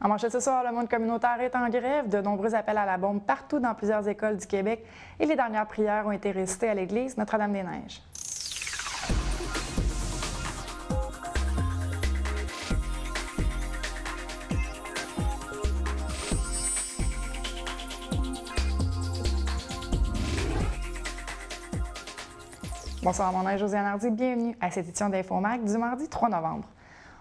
En manchette ce soir, le monde communautaire est en grève. De nombreux appels à la bombe partout dans plusieurs écoles du Québec et les dernières prières ont été récitées à l'église Notre-Dame-des-Neiges. Bonsoir, mon nom est Josiane Hardy. Bienvenue à cette édition d'Infomac du mardi 3 novembre.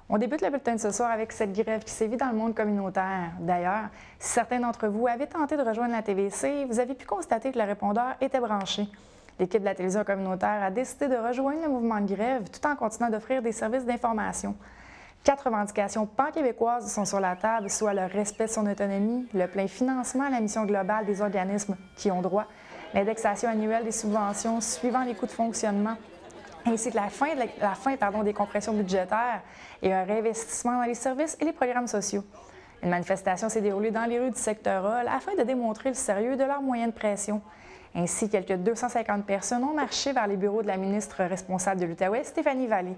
On débute le bulletin de ce soir avec cette grève qui sévit dans le monde communautaire. D'ailleurs, si certains d'entre vous avaient tenté de rejoindre la TVC, vous avez pu constater que le répondeur était branché. L'équipe de la télévision communautaire a décidé de rejoindre le mouvement de grève tout en continuant d'offrir des services d'information. 4 revendications pan-québécoises sont sur la table, soit le respect de son autonomie, le plein financement à la mission globale des organismes qui ont droit, l'indexation annuelle des subventions suivant les coûts de fonctionnement, ainsi que la fin des compressions budgétaires et un réinvestissement dans les services et les programmes sociaux. Une manifestation s'est déroulée dans les rues du secteur Hall afin de démontrer le sérieux de leurs moyens de pression. Ainsi, quelques 250 personnes ont marché vers les bureaux de la ministre responsable de l'Outaouais, Stéphanie Vallée.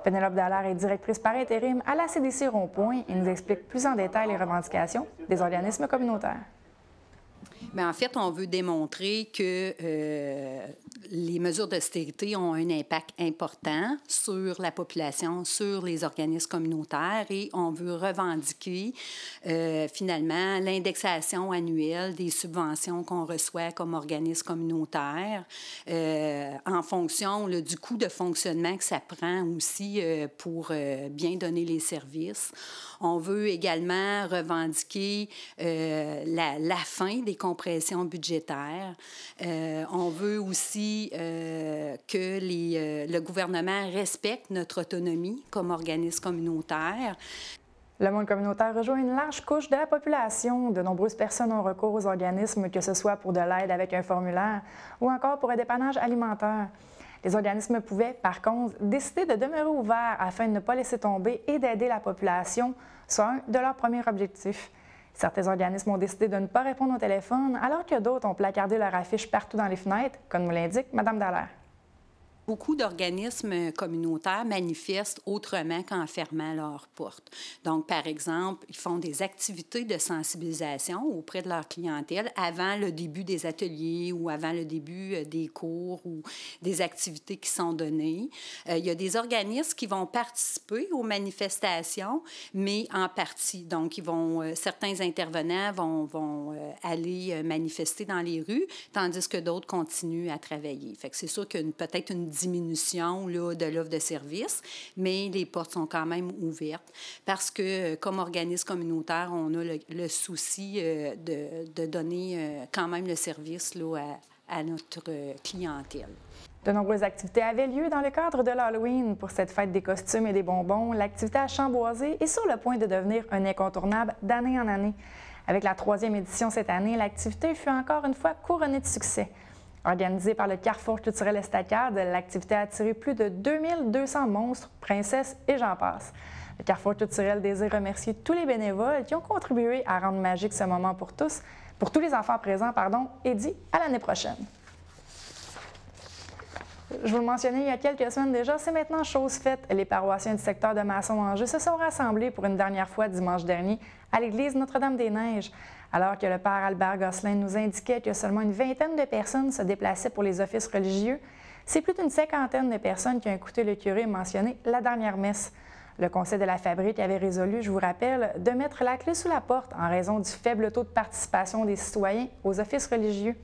Pénélope Dallaire est directrice par intérim à la CDC Rond-Point et nous explique plus en détail les revendications des organismes communautaires. Bien, en fait, on veut démontrer que les mesures d'austérité ont un impact important sur la population, sur les organismes communautaires et on veut revendiquer finalement l'indexation annuelle des subventions qu'on reçoit comme organisme communautaire en fonction du coût de fonctionnement que ça prend aussi pour bien donner les services. On veut également revendiquer la fin des compressions budgétaires. On veut aussi que le gouvernement respecte notre autonomie comme organisme communautaire. Le monde communautaire rejoint une large couche de la population. De nombreuses personnes ont recours aux organismes, que ce soit pour de l'aide avec un formulaire ou encore pour un dépannage alimentaire. Les organismes pouvaient, par contre, décider de demeurer ouverts afin de ne pas laisser tomber et d'aider la population, soit un de leurs premiers objectifs. Certains organismes ont décidé de ne pas répondre au téléphone, alors que d'autres ont placardé leur affiche partout dans les fenêtres, comme nous l'indique Mme Dallaire. Beaucoup d'organismes communautaires manifestent autrement qu'en fermant leurs portes. Donc, par exemple, ils font des activités de sensibilisation auprès de leur clientèle avant le début des ateliers ou avant le début des cours ou des activités qui sont données. Il y a des organismes qui vont participer aux manifestations, mais en partie. Donc, certains intervenants vont aller manifester dans les rues, tandis que d'autres continuent à travailler. Fait que c'est sûr qu'il y a peut-être une diminution là, de l'offre de services, mais les portes sont quand même ouvertes parce que, comme organisme communautaire, on a le souci de donner quand même le service là, à notre clientèle. De nombreuses activités avaient lieu dans le cadre de l'Halloween. Pour cette fête des costumes et des bonbons, l'activité à Chamboisé est sur le point de devenir un incontournable d'année en année. Avec la 3e édition cette année, l'activité fut encore une fois couronnée de succès. Organisée par le Carrefour culturel Estacade, l'activité a attiré plus de 2200 monstres, princesses et j'en passe. Le Carrefour culturel désire remercier tous les bénévoles qui ont contribué à rendre magique ce moment pour tous les enfants présents, et dit à l'année prochaine. Je vous le mentionnais il y a quelques semaines déjà, c'est maintenant chose faite. Les paroissiens du secteur de Masson-Angers se sont rassemblés pour une dernière fois dimanche dernier à l'église Notre-Dame-des-Neiges. Alors que le père Albert Gosselin nous indiquait que seulement une vingtaine de personnes se déplaçaient pour les offices religieux, c'est plus d'une 50aine de personnes qui ont écouté le curé mentionner la dernière messe. Le conseil de la Fabrique avait résolu, je vous rappelle, de mettre la clé sous la porte en raison du faible taux de participation des citoyens aux offices religieux.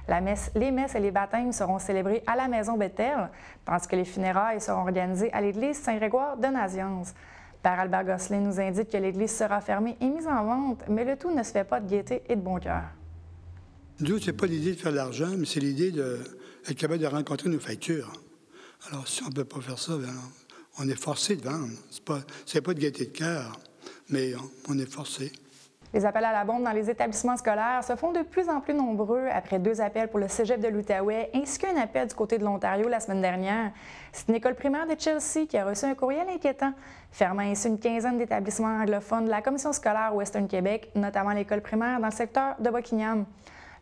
Les messes et les baptêmes seront célébrés à la maison Bethel, tandis que les funérailles seront organisées à l'église Saint-Grégoire de Nazianze. Père Albert Gosselin nous indique que l'église sera fermée et mise en vente, mais le tout ne se fait pas de gaieté et de bon cœur. Nous, ce n'est pas l'idée de faire de l'argent, mais c'est l'idée d'être capable de rencontrer nos factures. Alors, si on ne peut pas faire ça, bien, on est forcé de vendre. Ce n'est pas de gaieté de cœur, mais on est forcé. Les appels à la bombe dans les établissements scolaires se font de plus en plus nombreux après 2 appels pour le cégep de l'Outaouais ainsi qu'un appel du côté de l'Ontario la semaine dernière. C'est une école primaire de Chelsea qui a reçu un courriel inquiétant, fermant ainsi une quinzaine d'établissements anglophones de la Commission scolaire Western Québec, notamment l'école primaire dans le secteur de Buckingham.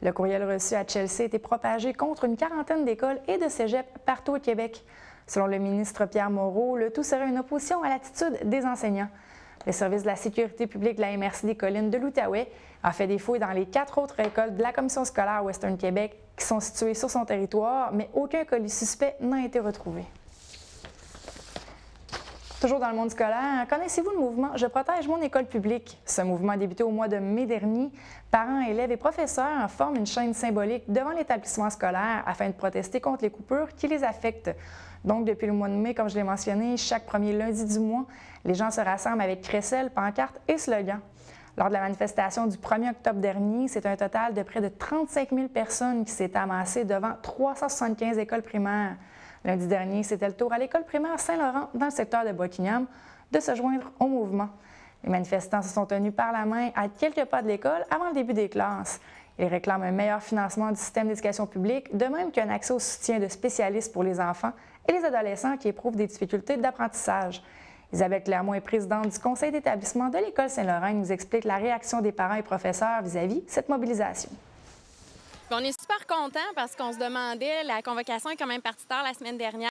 Le courriel reçu à Chelsea a été propagé contre une quarantaine d'écoles et de cégeps partout au Québec. Selon le ministre Pierre Moreau, le tout serait une opposition à l'attitude des enseignants. Le service de la sécurité publique de la MRC des Collines de l'Outaouais a fait des fouilles dans les 4 autres écoles de la commission scolaire Western Québec qui sont situées sur son territoire, mais aucun colis suspect n'a été retrouvé. Toujours dans le monde scolaire, connaissez-vous le mouvement « Je protège mon école publique ». Ce mouvement a débuté au mois de mai dernier. Parents, élèves et professeurs forment une chaîne symbolique devant l'établissement scolaire afin de protester contre les coupures qui les affectent. Donc, depuis le mois de mai, comme je l'ai mentionné, chaque premier lundi du mois, les gens se rassemblent avec crécelles, pancartes et slogans. Lors de la manifestation du 1er octobre dernier, c'est un total de près de 35 000 personnes qui s'est amassé devant 375 écoles primaires. Lundi dernier, c'était le tour à l'école primaire Saint-Laurent, dans le secteur de Buckingham, de se joindre au mouvement. Les manifestants se sont tenus par la main à quelques pas de l'école avant le début des classes. Ils réclament un meilleur financement du système d'éducation publique, de même qu'un accès au soutien de spécialistes pour les enfants et les adolescents qui éprouvent des difficultés d'apprentissage. Isabelle Clermont est présidente du conseil d'établissement de l'école Saint-Laurent et nous explique la réaction des parents et professeurs vis-à-vis de cette mobilisation. On est super contents parce qu'on se demandait, la convocation est quand même partie tard la semaine dernière.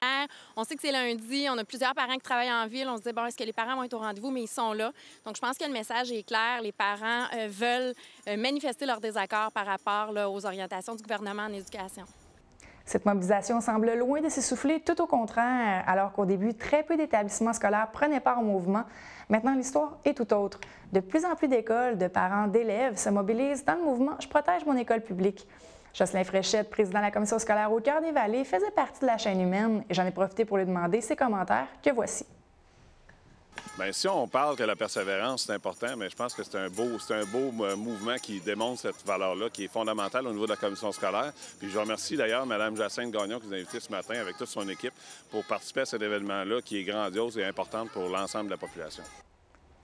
On sait que c'est lundi, on a plusieurs parents qui travaillent en ville. On se dit, bon, est-ce que les parents vont être au rendez-vous? Mais ils sont là. Donc, je pense que le message est clair. Les parents veulent manifester leur désaccord par rapport là, aux orientations du gouvernement en éducation. Cette mobilisation semble loin de s'essouffler, tout au contraire, alors qu'au début, très peu d'établissements scolaires prenaient part au mouvement. Maintenant, l'histoire est tout autre. De plus en plus d'écoles, de parents, d'élèves se mobilisent dans le mouvement « Je protège mon école publique ». Jocelyn Fréchette, président de la commission scolaire au Cœur des Vallées, faisait partie de la chaîne humaine et j'en ai profité pour lui demander ses commentaires que voici. Bien, si on parle que la persévérance, c'est important, mais je pense que c'est un beau mouvement qui démontre cette valeur-là, qui est fondamentale au niveau de la commission scolaire. Puis je remercie d'ailleurs Mme Jacinthe Gagnon qui nous a invités ce matin avec toute son équipe pour participer à cet événement-là qui est grandiose et important pour l'ensemble de la population.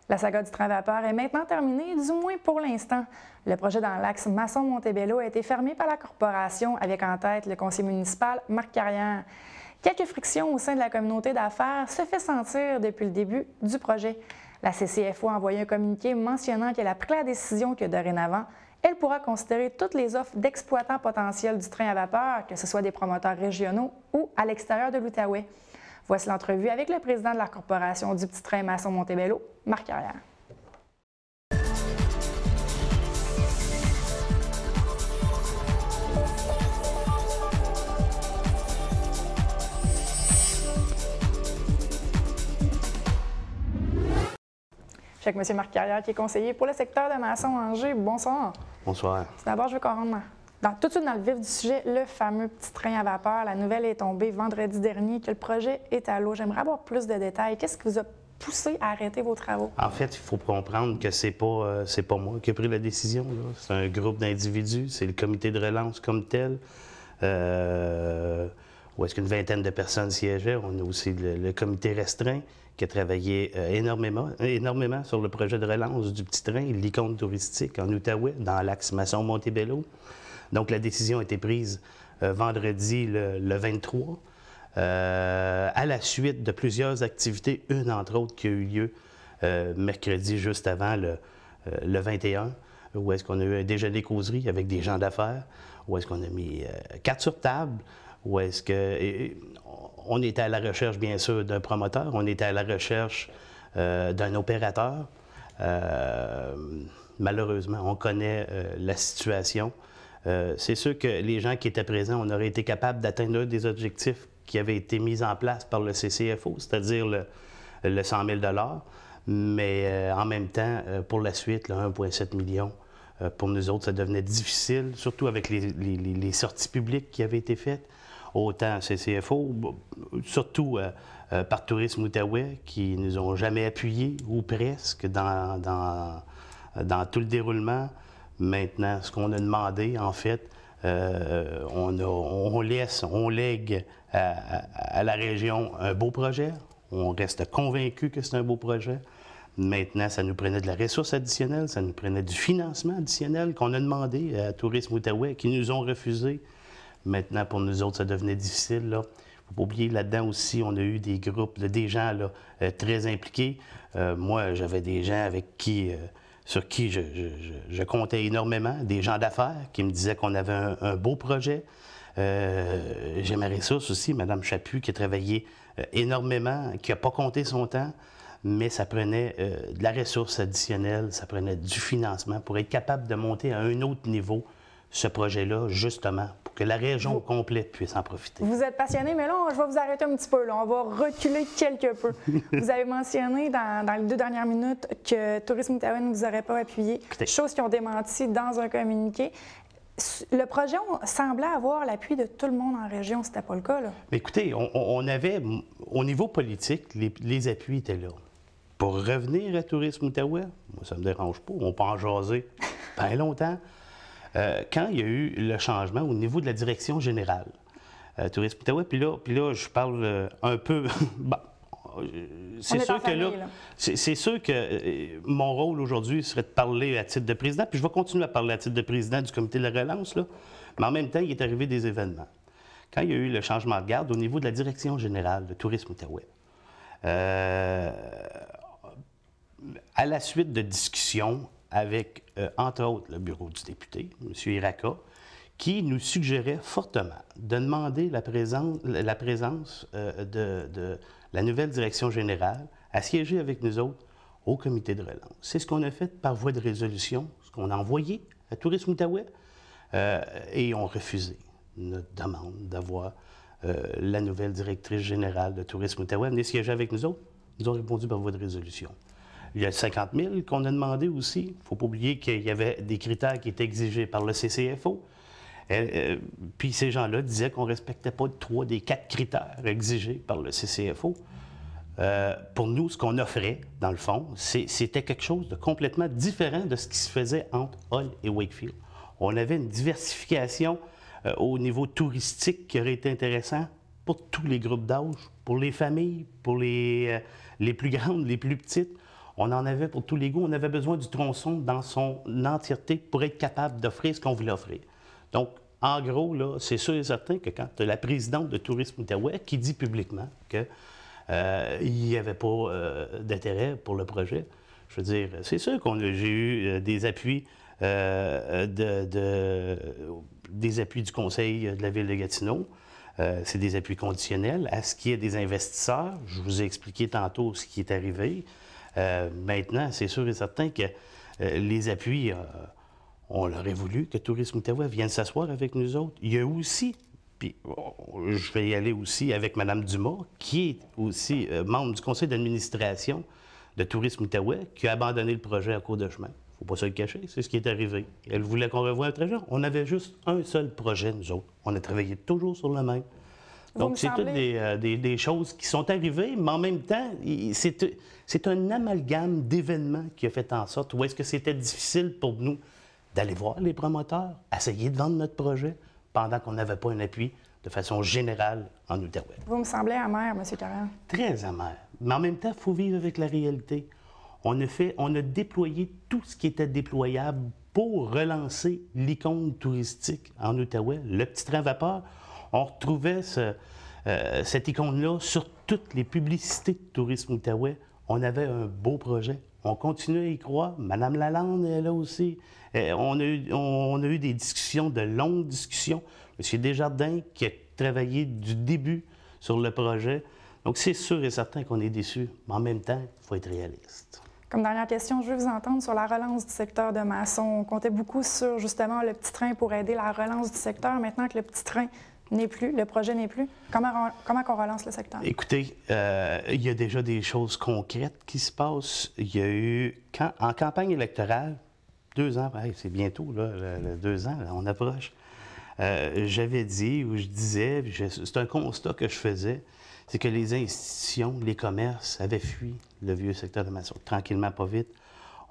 La saga du train à vapeur est maintenant terminée, du moins pour l'instant. Le projet dans l'axe Masson-Montebello a été fermé par la corporation avec en tête le conseiller municipal Marc Carrière. Quelques frictions au sein de la communauté d'affaires se fait sentir depuis le début du projet. La CCFO a envoyé un communiqué mentionnant qu'elle a pris la décision que dorénavant, elle pourra considérer toutes les offres d'exploitants potentiels du train à vapeur, que ce soit des promoteurs régionaux ou à l'extérieur de l'Outaouais. Voici l'entrevue avec le président de la corporation du petit train Masson-Montebello, Marc Carrière. Je suis avec M. Marc Carrière, qui est conseiller pour le secteur de Masson-Angers. Bonsoir. Bonsoir. D'abord, je veux qu'on rentre tout de suite dans le vif du sujet, le fameux petit train à vapeur. La nouvelle est tombée vendredi dernier que le projet est à l'eau. J'aimerais avoir plus de détails. Qu'est-ce qui vous a poussé à arrêter vos travaux? En fait, il faut comprendre que c'est pas moi qui ai pris la décision. C'est un groupe d'individus, c'est le comité de relance comme tel, où est-ce qu'une vingtaine de personnes siégeaient. On a aussi le comité restreint qui a travaillé énormément sur le projet de relance du petit train, l'icône touristique en Outaouais, dans l'axe Masson-Montebello. Donc, la décision a été prise vendredi le 23, à la suite de plusieurs activités, une entre autres qui a eu lieu mercredi juste avant le 21, où est-ce qu'on a eu un déjeuner causerie avec des gens d'affaires, où est-ce qu'on a mis cartes sur table, où est-ce que... On était à la recherche, bien sûr, d'un promoteur, on était à la recherche d'un opérateur. Malheureusement, on connaît la situation. C'est sûr que les gens qui étaient présents, on aurait été capable d'atteindre un des objectifs qui avait été mis en place par le CCFO, c'est-à-dire le 100 000 $. Mais en même temps, pour la suite, 1,7 million, pour nous autres, ça devenait difficile, surtout avec les sorties publiques qui avaient été faites, autant CCFO, surtout par Tourisme Outaouais, qui nous ont jamais appuyés, ou presque, dans tout le déroulement. Maintenant, ce qu'on a demandé, en fait, on lègue à la région un beau projet. On reste convaincu que c'est un beau projet. Maintenant, ça nous prenait de la ressource additionnelle, ça nous prenait du financement additionnel qu'on a demandé à Tourisme Outaouais, qui nous ont refusé. Maintenant, pour nous autres, ça devenait difficile. Il ne faut pas oublier, là-dedans aussi, on a eu des groupes, des gens là, très impliqués. Moi, j'avais des gens avec qui... sur qui je comptais énormément, des gens d'affaires qui me disaient qu'on avait un beau projet. J'ai ma ressource aussi, Mme Chaput, qui a travaillé énormément, qui n'a pas compté son temps. mais ça prenait de la ressource additionnelle, ça prenait du financement pour être capable de monter à un autre niveau ce projet-là, justement, pour que la région au complet puisse en profiter. Vous êtes passionné, mais là, je vais vous arrêter un petit peu. Là. On va reculer quelque peu. Vous avez mentionné dans les 2 dernières minutes que Tourisme Outaouais ne vous aurait pas appuyé, chose qu'ils ont démenti dans un communiqué. Le projet semblait avoir l'appui de tout le monde en région. C'était pas le cas, là. Mais écoutez, on avait, au niveau politique, les appuis étaient là. Pour revenir à Tourisme Outaouais, moi, ça me dérange pas. On peut en jaser pas longtemps. Quand il y a eu le changement au niveau de la direction générale, Tourisme Outaouais, puis là, je parle un peu... bon, c'est sûr que mon rôle aujourd'hui serait de parler à titre de président, puis je vais continuer à parler à titre de président du comité de la relance, là, mais en même temps, il est arrivé des événements. Quand il y a eu le changement de garde au niveau de la direction générale de Tourisme Outaouais, à la suite de discussions avec, entre autres, le bureau du député, M. Iraka, qui nous suggérait fortement de demander la présence de la nouvelle direction générale à siéger avec nous autres au comité de relance. C'est ce qu'on a fait par voie de résolution, ce qu'on a envoyé à Tourisme Outaouais, et ils ont refusé notre demande d'avoir la nouvelle directrice générale de Tourisme Outaouais venir siéger avec nous autres. Ils ont répondu par voie de résolution. Il y a 50 000 qu'on a demandé aussi. Il ne faut pas oublier qu'il y avait des critères qui étaient exigés par le CCFO. Puis ces gens-là disaient qu'on ne respectait pas 3 des 4 critères exigés par le CCFO. Pour nous, ce qu'on offrait, dans le fond, c'était quelque chose de complètement différent de ce qui se faisait entre Hull et Wakefield. On avait une diversification au niveau touristique qui aurait été intéressant pour tous les groupes d'âge, pour les familles, pour les plus grandes, les plus petites. On en avait pour tous les goûts. On avait besoin du tronçon dans son entièreté pour être capable d'offrir ce qu'on voulait offrir. Donc, en gros, là, c'est sûr et certain que quand la présidente de Tourisme Outaouais qui dit publiquement qu'il n'y avait pas d'intérêt pour le projet, je veux dire, c'est sûr que j'ai eu des appuis des appuis du Conseil de la Ville de Gatineau. C'est des appuis conditionnels. À ce qui est des investisseurs, je vous ai expliqué tantôt ce qui est arrivé. Maintenant, c'est sûr et certain que les appuis, on aurait voulu que Tourisme Outaouais vienne s'asseoir avec nous autres. Il y a aussi, puis je vais y aller aussi avec Mme Dumas, qui est aussi membre du conseil d'administration de Tourisme Outaouais, qui a abandonné le projet à court de chemin. Il ne faut pas se le cacher, c'est ce qui est arrivé. Elle voulait qu'on revoie un projet. On avait juste un seul projet, nous autres. On a travaillé toujours sur le même. Donc, c'est toutes des choses qui sont arrivées, mais en même temps, c'est un amalgame d'événements qui a fait en sorte où est-ce que c'était difficile pour nous d'aller voir les promoteurs, essayer de vendre notre projet pendant qu'on n'avait pas un appui de façon générale en Outaouais. Vous me semblez amer, M. Caron. Très amer. Mais en même temps, il faut vivre avec la réalité. On a déployé tout ce qui était déployable pour relancer l'icône touristique en Outaouais, le petit train vapeur. On retrouvait cette icône-là sur toutes les publicités de Tourisme Outaouais. On avait un beau projet. On continue à y croire. Mme Lalande est là aussi. On a eu des discussions, de longues discussions. M. Desjardins qui a travaillé du début sur le projet. Donc, c'est sûr et certain qu'on est déçus. Mais en même temps, il faut être réaliste. Comme dernière question, je veux vous entendre sur la relance du secteur de Masson. On comptait beaucoup sur, justement, le petit train pour aider la relance du secteur. Maintenant que le petit train n'est plus, le projet n'est plus, comment on relance le secteur? Écoutez, il y a déjà des choses concrètes qui se passent. Il y a eu, en campagne électorale, 2 ans, c'est bientôt, là, 2 ans, là, on approche, j'avais dit, ou je disais, c'est un constat que je faisais, c'est que les institutions, les commerces avaient fui le vieux secteur de Masson. Tranquillement, pas vite.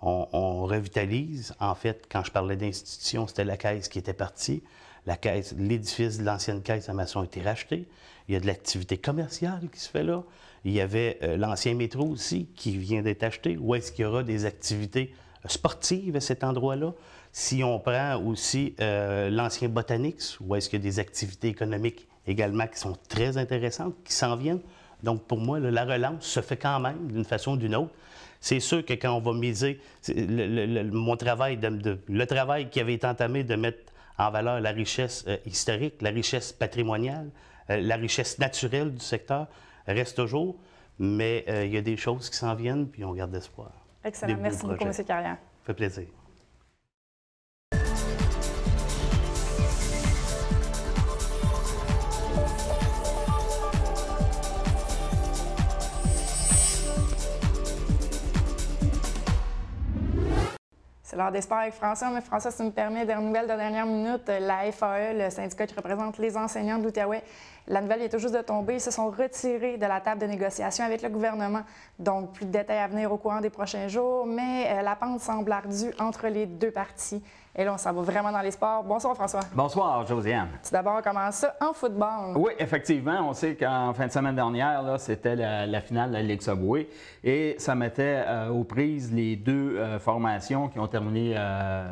On revitalise. En fait, quand je parlais d'institutions, c'était la caisse qui était partie. La caisse, l'édifice de l'ancienne caisse à Masson a été racheté. Il y a de l'activité commerciale qui se fait là. Il y avait l'ancien métro aussi qui vient d'être acheté. Où est-ce qu'il y aura des activités sportives à cet endroit-là? Si on prend aussi l'ancien Botanix, où est-ce qu'il y a des activités économiques également qui sont très intéressantes, qui s'en viennent. Donc, pour moi, la relance se fait quand même d'une façon ou d'une autre. C'est sûr que quand on va miser, mon travail, le travail qui avait été entamé de mettre en valeur la richesse historique, la richesse patrimoniale, la richesse naturelle du secteur, reste toujours. Mais il y a des choses qui s'en viennent, puis on garde espoir. Excellent. Merci beaucoup, M. Carrière. Ça fait plaisir. C'est l'heure des sports avec François. Mais François, si tu me permets, des nouvelles de dernière minute, la FAE, le syndicat qui représente les enseignants de l'Outaouais, la nouvelle est tout juste de tomber. Ils se sont retirés de la table de négociation avec le gouvernement. Donc, plus de détails à venir au courant des prochains jours, mais la pente semble ardue entre les deux parties. Et là, on s'en va vraiment dans les sports. Bonsoir, François. Bonsoir, Josiane. Tout d'abord, on commence ça en football. Oui, effectivement. On sait qu'en fin de semaine dernière, c'était la finale de la Ligue Subway et ça mettait aux prises les deux formations qui ont terminé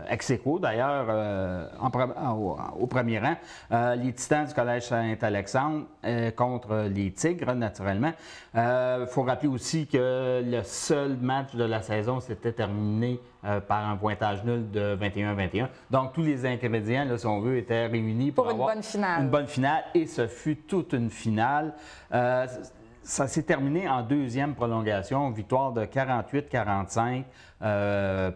ex aequo, d'ailleurs, au premier rang. Les Titans du Collège Saint-Alexandre contre les Tigres, naturellement. Il faut rappeler aussi que le seul match de la saison s'était terminé par un pointage nul de 21-21. Donc, tous les ingrédients, là, si on veut, étaient réunis pour une avoir bonne finale. Une bonne finale, et ce fut toute une finale. Ça s'est terminé en deuxième prolongation, victoire de 48-45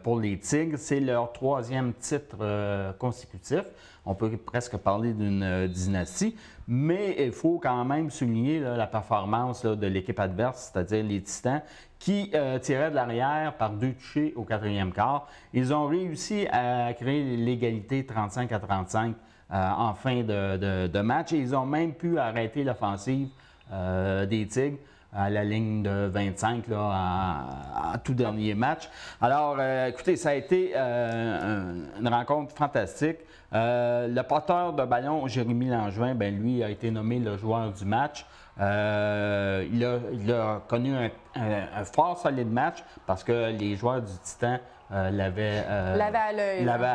pour les Tigres. C'est leur troisième titre consécutif. On peut presque parler d'une dynastie, mais il faut quand même souligner là, la performance là, de l'équipe adverse, c'est-à-dire les Titans, qui tiraient de l'arrière par 2 touchés au 4e quart. Ils ont réussi à créer l'égalité 35-35 en fin de match, et ils ont même pu arrêter l'offensive des Tigres à la ligne de 25 là, en tout dernier match. Alors, écoutez, ça a été une rencontre fantastique. Le porteur de ballon, Jérémy Langevin, bien, lui a été nommé le joueur du match. Il a connu un fort solide match parce que les joueurs du Titan l'avaient à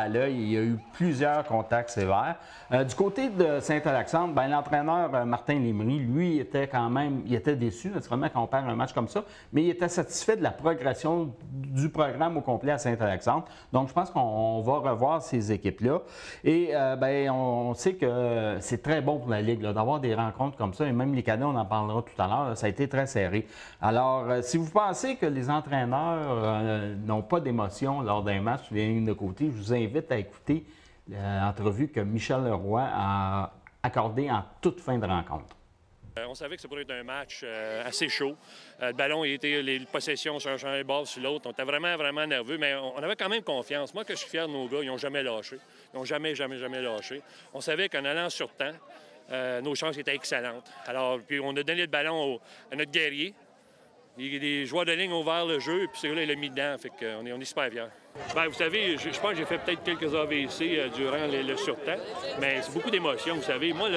l'œil. Il y a eu plusieurs contacts sévères. Du côté de Saint-Alexandre, bien, l'entraîneur Martin Lémery, lui, était déçu, naturellement, quand on perd un match comme ça, mais il était satisfait de la progression du programme au complet à Saint-Alexandre. Donc, je pense qu'on va revoir ces équipes-là. Et bien, on sait que c'est très bon pour la Ligue d'avoir des rencontres comme ça, et même les cadets, on en parlera tout à l'heure, ça a été très serré. Alors, si vous pensez que les entraîneurs n'ont pas d'émotion lors d'un match sur les lignes de côté, je vous invite à écouter l'entrevue que Michel Leroy a accordée en toute fin de rencontre. On savait que ça pourrait être un match assez chaud. Le ballon, les possessions sur un bord sur l'autre. On était vraiment, vraiment nerveux, mais on avait quand même confiance. Moi, que je suis fier de nos gars, ils n'ont jamais lâché. Ils n'ont jamais lâché. On savait qu'en allant sur temps, nos chances étaient excellentes. Alors, puis on a donné le ballon à notre guerrier. Les joueurs de ligne ont ouvert le jeu, puis ce gars-là, il l'a mis dedans. Fait qu'on est super fiers. Bien, vous savez, je pense que j'ai fait peut-être quelques AVC durant le surtemps, mais c'est beaucoup d'émotions, vous savez. Moi,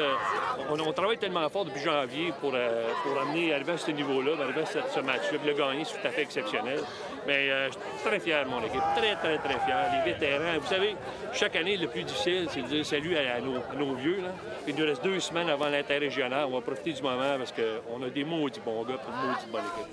on travaille tellement fort depuis janvier pour arriver à ce niveau-là, arriver à ce match-là, le gagner, c'est tout à fait exceptionnel. Mais je suis très fier de mon équipe, très, très, très fier. Les vétérans, vous savez, chaque année, le plus difficile, c'est de dire salut à nos vieux. Là. Il nous reste 2 semaines avant l'interrégional. On va profiter du moment parce qu'on a des maudits bons gars pour une maudite bonne équipe.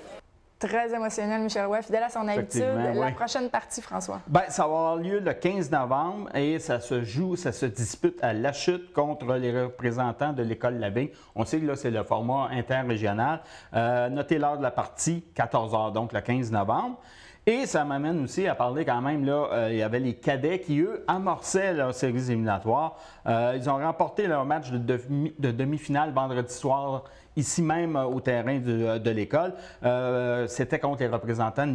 Très émotionnel, Michel Roy, fidèle à son habitude. La prochaine partie, François? Bien, ça va avoir lieu le 15 novembre et ça se dispute à La Chute contre les représentants de l'École Lavigne. On sait que là, c'est le format interrégional. Notez l'heure de la partie, 14 h, donc le 15 novembre. Et ça m'amène aussi à parler quand même, là, il y avait les cadets qui, eux, amorçaient leurs séries éliminatoires. Ils ont remporté leur match de demi-finale vendredi soir, ici même au terrain de l'école. C'était contre les représentants de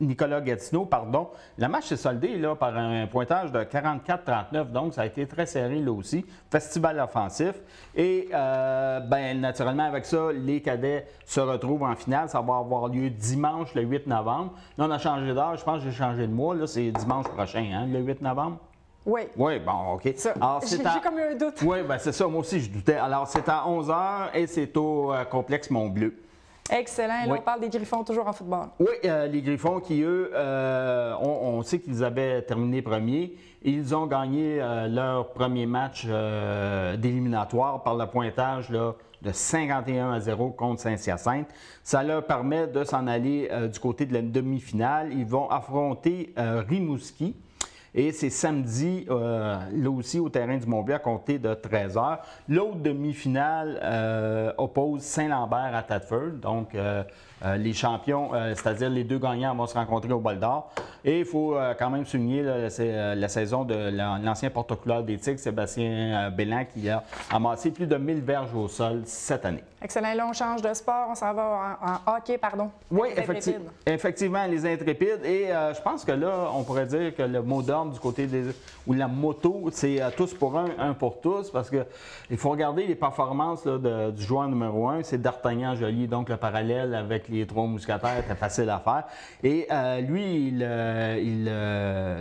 Nicolas Gatineau, pardon. Le match s'est soldé là, par un pointage de 44-39, donc ça a été très serré là aussi. Festival offensif. Et bien, naturellement, avec ça, les cadets se retrouvent en finale. Ça va avoir lieu dimanche, le 8 novembre. Là, on a changé d'heure. Je pense que j'ai changé de mois. Là, c'est dimanche prochain, hein, le 8 novembre. Oui. Oui, bon, OK. J'ai comme eu un doute. Oui, bien, c'est ça. Moi aussi, je doutais. Alors, c'est à 11 h et c'est au complexe Mont-Bleu. Excellent. Là, on parle des Griffons toujours en football. Oui, les Griffons qui, eux, on sait qu'ils avaient terminé premiers. Ils ont gagné leur premier match d'éliminatoire par le pointage là, de 51-0 contre Saint-Hyacinthe. Ça leur permet de s'en aller du côté de la demi-finale. Ils vont affronter Rimouski. Et c'est samedi, là aussi, au terrain du Mont-Bleu, à compter de 13h. L'autre demi-finale oppose Saint-Lambert à Thetford. Donc, les champions, c'est-à-dire les deux gagnants, vont se rencontrer au Bol d'Or. Et il faut quand même souligner la saison de l'ancien porte-couleur des Tigres, Sébastien Bélan, qui a amassé plus de 1000 verges au sol cette année. Excellent. Là, on change de sport. On s'en va en hockey, pardon. Oui, effectivement, les intrépides. Et je pense que là, on pourrait dire que le mot d'ordre du côté ou la moto, c'est tous pour un pour tous, parce qu'il faut regarder les performances là, du joueur numéro 1, c'est D'Artagnan Joly. Donc, le parallèle avec les trois mousquetaires était facile à faire. Et lui,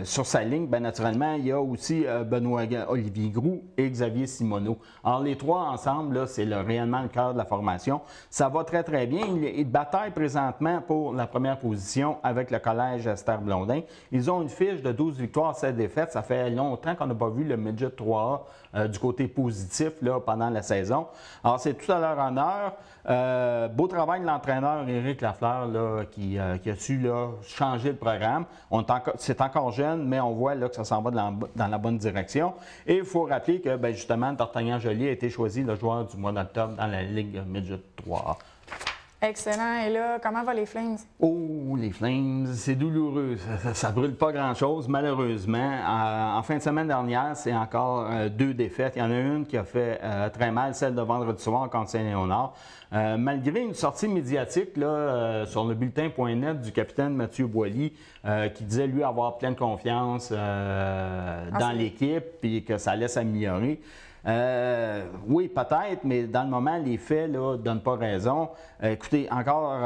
sur sa ligne, bien naturellement, il y a aussi Benoît-Olivier Groux et Xavier Simoneau. Alors, les trois ensemble, là, c'est réellement le cœur de la formation. Ça va très, très bien. Ils bataillent présentement pour la première position avec le collège Esther Blondin. Ils ont une fiche de 12 victoires, 7 défaites. Ça fait longtemps qu'on n'a pas vu le midget 3A du côté positif là, pendant la saison. Alors, c'est tout à leur honneur. Beau travail de l'entraîneur Éric Lafleur là, qui a su là, changer le programme. C'est encore jeune, mais on voit là, que ça s'en va dans la bonne direction. Et il faut rappeler que, bien, justement, D'Artagnan Joly a été choisi le joueur du mois d'octobre dans la Ligue Midget 3A. Excellent. Et là, comment vont les Flames? Oh, les Flames, c'est douloureux. Ça brûle pas grand-chose, malheureusement. En fin de semaine dernière, c'est encore 2 défaites. Il y en a une qui a fait très mal, celle de vendredi soir contre Saint-Léonard. Malgré une sortie médiatique là, sur le bulletin.net du capitaine Mathieu Boilly, qui disait, lui, avoir pleine confiance dans l'équipe et que ça allait s'améliorer. Oui, peut-être, mais dans le moment, les faits ne donnent pas raison. Écoutez, encore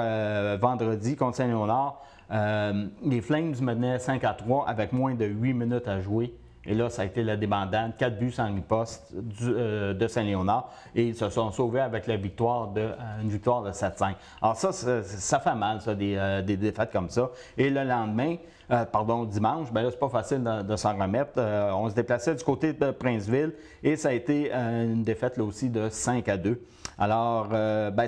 vendredi contre Saint-Léonard, les Flames menaient 5-3 avec moins de 8 minutes à jouer. Et là, ça a été la débandade, 4 buts sans riposte de Saint-Léonard. Et ils se sont sauvés avec la victoire une victoire de 7-5. Alors ça fait mal, ça, des défaites comme ça. Et le lendemain, dimanche, bien là, c'est pas facile de s'en remettre. On se déplaçait du côté de Princeville et ça a été une défaite là aussi de 5-2. Alors,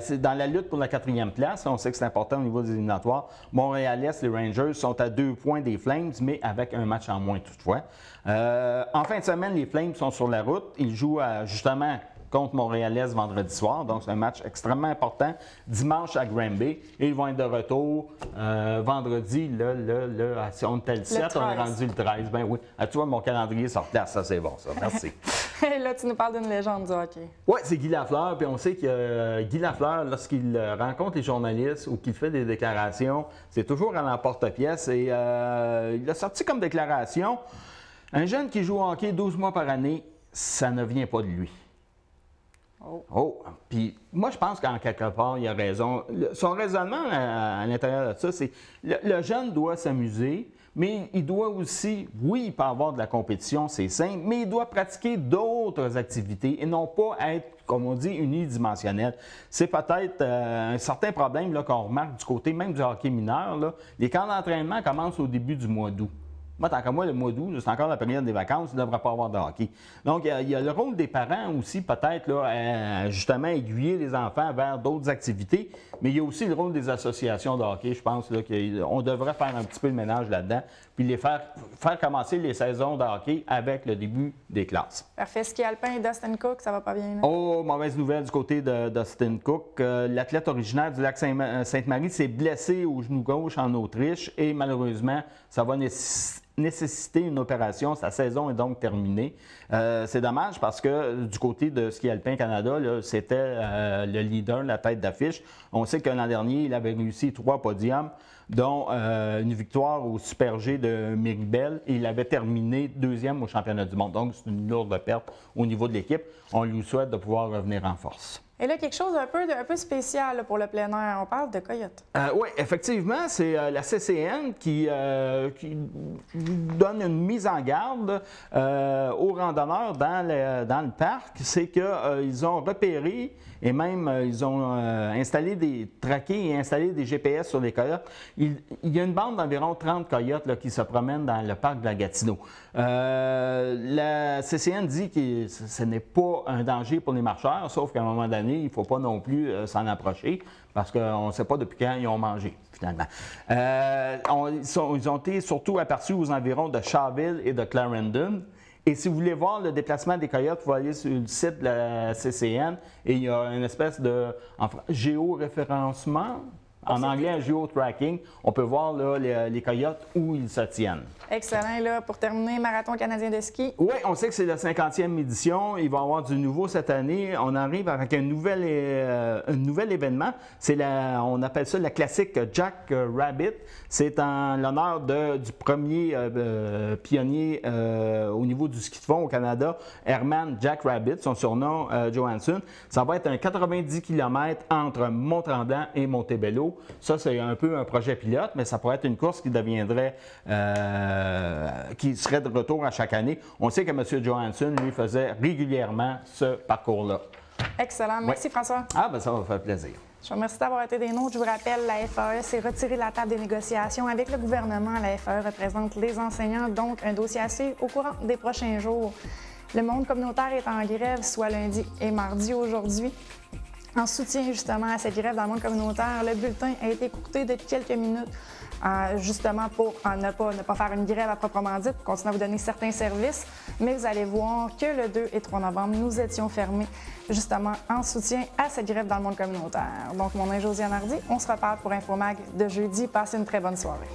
c'est dans la lutte pour la 4e place. On sait que c'est important au niveau des éliminatoires. Montréal-Est, les Rangers sont à 2 points des Flames, mais avec un match en moins toutefois. En fin de semaine, les Flames sont sur la route. Ils jouent justement contre Montréal-Est vendredi soir. Donc, c'est un match extrêmement important. Dimanche à Granby. Et ils vont être de retour vendredi, si on était le 7, on est rendu le 13. Ben oui. Tu vois, mon calendrier sur place. Ça, c'est bon, ça. Merci. Et là, tu nous parles d'une légende du hockey. Oui, c'est Guy Lafleur. Puis on sait que Guy Lafleur, lorsqu'il rencontre les journalistes ou qu'il fait des déclarations, c'est toujours à l'emporte-pièce. Et il a sorti comme déclaration, un jeune qui joue au hockey 12 mois par année, ça ne vient pas de lui. Oh! Puis moi, je pense qu'en quelque part, il a raison. Son raisonnement à l'intérieur de ça, c'est le jeune doit s'amuser, mais il doit aussi, oui, il peut avoir de la compétition, c'est simple, mais il doit pratiquer d'autres activités et non pas être, comme on dit, unidimensionnel. C'est peut-être un certain problème là, qu'on remarque du côté même du hockey mineur. Là. Les camps d'entraînement commencent au début du mois d'août. Moi, tant que moi, le mois d'août, c'est encore la période des vacances, il ne devrait pas avoir de hockey. Donc, il y a le rôle des parents aussi, peut-être, là, justement, aiguiller les enfants vers d'autres activités. Mais il y a aussi le rôle des associations de hockey, je pense, là, qu'on devrait faire un petit peu le ménage là-dedans, puis les faire commencer les saisons de hockey avec le début des classes. Parfait. Ski alpin et Dustin Cook, ça va pas bien, là? Oh, mauvaise nouvelle du côté de Dustin Cook. L'athlète originaire du lac Sainte-Marie s'est blessé au genou gauche en Autriche et malheureusement, ça va nécessiter une opération. Sa saison est donc terminée. C'est dommage parce que du côté de Ski Alpin Canada, c'était le leader, la tête d'affiche. On sait que l'an dernier, il avait réussi 3 podiums, dont une victoire au Super G de Miribel et il avait terminé 2e au championnat du monde. Donc, c'est une lourde perte au niveau de l'équipe. On lui souhaite de pouvoir revenir en force. Et là, quelque chose d'un peu spécial là, pour le plein air. On parle de coyote. Oui, effectivement, c'est la CCN qui donne une mise en garde aux randonneurs dans le parc. C'est qu'ils ont repéré et même ils ont installé traqué et installé des GPS sur les coyotes il y a une bande d'environ 30 coyotes là, qui se promènent dans le parc de la Gatineau. La CCN dit que ce n'est pas un danger pour les marcheurs, sauf qu'à un moment donné, il ne faut pas non plus s'en approcher parce qu'on ne sait pas depuis quand ils ont mangé, finalement. Ils ont été surtout aperçus aux environs de Shawville et de Clarendon. Et si vous voulez voir le déplacement des coyotes, vous allez sur le site de la CCN et il y a une espèce de géoréférencement. En anglais, un géotracking. On peut voir là, les coyotes où ils se tiennent. Excellent. Là, pour terminer, Marathon canadien de ski. Oui, on sait que c'est la 50e édition. Il va y avoir du nouveau cette année. On arrive avec un nouvel événement. On appelle ça la classique Jack Rabbit. C'est en l'honneur du premier pionnier au niveau du ski de fond au Canada, Herman Jack Rabbit, son surnom Johansson. Ça va être un 90 km entre Mont-Tremblant et Montebello. Ça, c'est un peu un projet pilote, mais ça pourrait être une course qui deviendrait, qui serait de retour à chaque année. On sait que M. Johansson, lui, faisait régulièrement ce parcours-là. Excellent. Merci, François. Ah, bien, ça va faire plaisir. Je vous remercie d'avoir été des nôtres. Je vous rappelle, la FAE s'est retirée de la table des négociations avec le gouvernement. La FAE représente les enseignants, donc un dossier à suivre au courant des prochains jours. Le monde communautaire est en grève, soit lundi et mardi aujourd'hui. En soutien justement à cette grève dans le monde communautaire, le bulletin a été écourté de quelques minutes, justement pour ne pas faire une grève à proprement dit, pour continuer à vous donner certains services. Mais vous allez voir que le 2 et 3 novembre, nous étions fermés justement en soutien à cette grève dans le monde communautaire. Donc, mon nom est Josiane Hardy. On se reparle pour Infomag de jeudi. Passez une très bonne soirée.